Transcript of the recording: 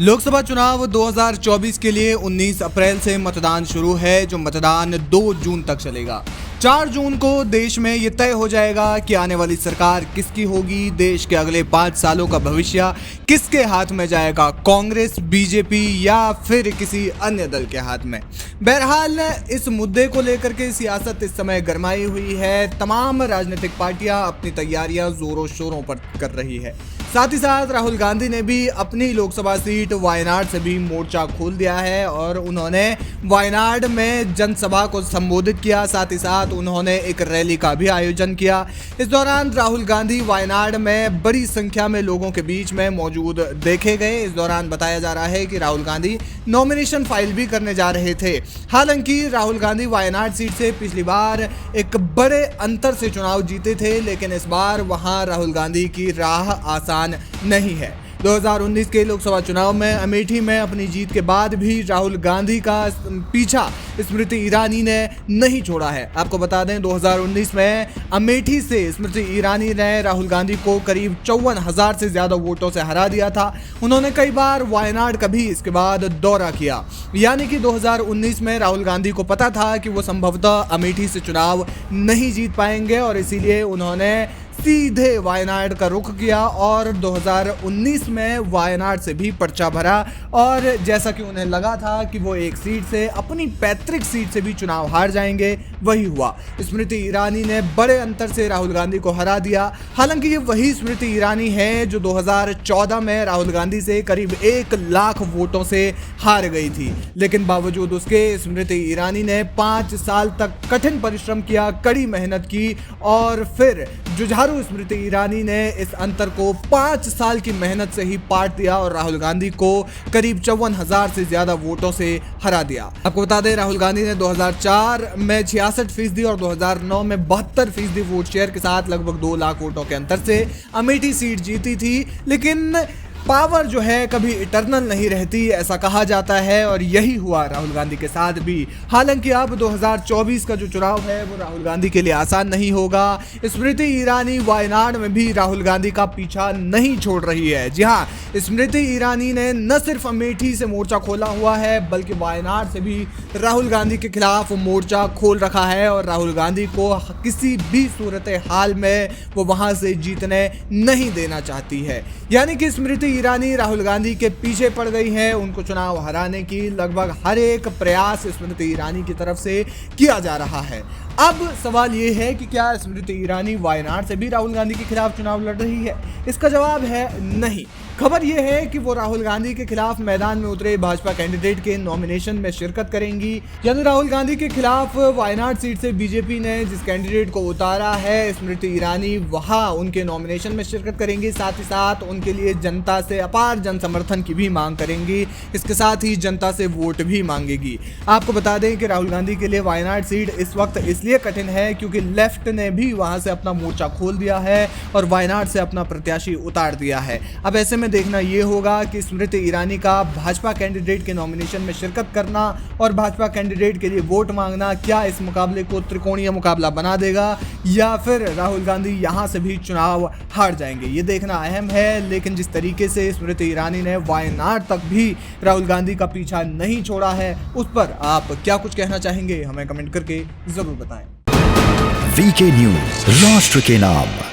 लोकसभा चुनाव 2024 के लिए 19 अप्रैल से मतदान शुरू है, जो मतदान 2 जून तक चलेगा। 4 जून को देश में ये तय हो जाएगा कि आने वाली सरकार किसकी होगी, देश के अगले 5 सालों का भविष्य किसके हाथ में जाएगा, कांग्रेस, बीजेपी या फिर किसी अन्य दल के हाथ में। बहरहाल इस मुद्दे को लेकर के सियासत इस समय गरमाई हुई है। तमाम राजनीतिक पार्टियां अपनी तैयारियां जोरों शोरों पर कर रही है। साथ ही साथ राहुल गांधी ने भी अपनी लोकसभा सीट वायनाड से भी मोर्चा खोल दिया है और उन्होंने वायनाड में जनसभा को संबोधित किया। साथ ही साथ उन्होंने एक रैली का भी आयोजन किया। इस दौरान राहुल गांधी वायनाड में बड़ी संख्या में लोगों के बीच में मौजूद देखे गए। इस दौरान बताया जा रहा है कि राहुल गांधी नॉमिनेशन फाइल भी करने जा रहे थे। हालांकि राहुल गांधी वायनाड सीट से पिछली बार एक बड़े अंतर से चुनाव जीते थे, लेकिन इस बार वहां राहुल गांधी की राह आसान नहीं है। 2019 के लोकसभा चुनाव में अमेठी में अपनी जीत के बाद भी राहुल गांधी का पीछा स्मृति ईरानी ने नहीं छोड़ा है। आपको बता दें 2019 में अमेठी से स्मृति ईरानी ने राहुल गांधी को करीब 54,000 से ज्यादा वोटों से हरा दिया था। उन्होंने कई बार वायनाड का भी इसके बाद दौरा किया। यानी कि 2019 में राहुल गांधी को पता था कि वो संभवतः अमेठी से चुनाव नहीं जीत पाएंगे और इसीलिए उन्होंने सीधे वायनाड का रुख किया और 2019 में वायनाड से भी पर्चा भरा। और जैसा कि उन्हें लगा था कि वो एक सीट से, अपनी पैतृक सीट से भी चुनाव हार जाएंगे, वही हुआ। स्मृति ईरानी ने बड़े अंतर से राहुल गांधी को हरा दिया। हालांकि ये वही स्मृति ईरानी है जो 2014 में राहुल गांधी से करीब 1 लाख वोटों से हार गई थी। लेकिन बावजूद उसके स्मृति ईरानी ने 5 साल तक कठिन परिश्रम किया, कड़ी मेहनत की और फिर जुझारू स्मृति ईरानी ने इस अंतर को 5 साल की मेहनत से ही पाट दिया और राहुल गांधी को करीब 54,000 से ज्यादा वोटों से हरा दिया। आपको बता दें राहुल गांधी ने 2004 में 66% और 2009 में 72% वोट शेयर के साथ लगभग 2 लाख वोटों के अंतर से अमेठी सीट जीती थी। लेकिन पावर जो है कभी इटर्नल नहीं रहती, ऐसा कहा जाता है और यही हुआ राहुल गांधी के साथ भी। हालांकि अब 2024 का जो चुनाव है वो राहुल गांधी के लिए आसान नहीं होगा। स्मृति ईरानी वायनाड में भी राहुल गांधी का पीछा नहीं छोड़ रही है। जी हाँ, स्मृति ईरानी ने न सिर्फ अमेठी से मोर्चा खोला हुआ है बल्कि वायनाड से भी राहुल गांधी के खिलाफ मोर्चा खोल रखा है और राहुल गांधी को किसी भी सूरत हाल में वो वहां से जीतने नहीं देना चाहती है। यानी कि स्मृति ईरानी राहुल गांधी के पीछे पड़ गई है। उनको चुनाव हराने की लगभग हर एक प्रयास स्मृति ईरानी की तरफ से किया जा रहा है। अब सवाल ये है कि क्या स्मृति ईरानी वायनाड से भी राहुल गांधी के खिलाफ चुनाव लड़ रही है? इसका जवाब है नहीं। खबर यह है कि वो राहुल गांधी के खिलाफ मैदान में उतरे भाजपा कैंडिडेट के नॉमिनेशन में शिरकत करेंगी। यानी राहुल गांधी के खिलाफ वायनाड सीट से बीजेपी ने जिस कैंडिडेट को उतारा है स्मृति ईरानी, वहां उनके नॉमिनेशन में शिरकत करेंगी। साथ ही साथ उनके लिए जनता से अपार जन समर्थन की भी मांग करेंगी। इसके साथ ही जनता से वोट भी मांगेगी। आपको बता दें कि राहुल गांधी के लिए वायनाड सीट इस वक्त इसलिए कठिन है क्योंकि लेफ्ट ने भी वहां से अपना मोर्चा खोल दिया है और वायनाड से अपना प्रत्याशी उतार दिया है। अब ऐसे में देखना यह होगा कि स्मृति ईरानी का भाजपा कैंडिडेट के नॉमिनेशन में शिरकत करना और भाजपा कैंडिडेट के लिए वोट मांगना क्या इस मुकाबले को त्रिकोणीय मुकाबला बना देगा या फिर राहुल गांधी यहां से भी चुनाव हार जाएंगे, ये देखना अहम है। लेकिन जिस तरीके से स्मृति ईरानी ने वायनाड तक भी राहुल गांधी का पीछा नहीं छोड़ा है, उस पर आप क्या कुछ कहना चाहेंगे हमें कमेंट करके जरूर बताएं। वीके न्यूज, राष्ट्र के नाम।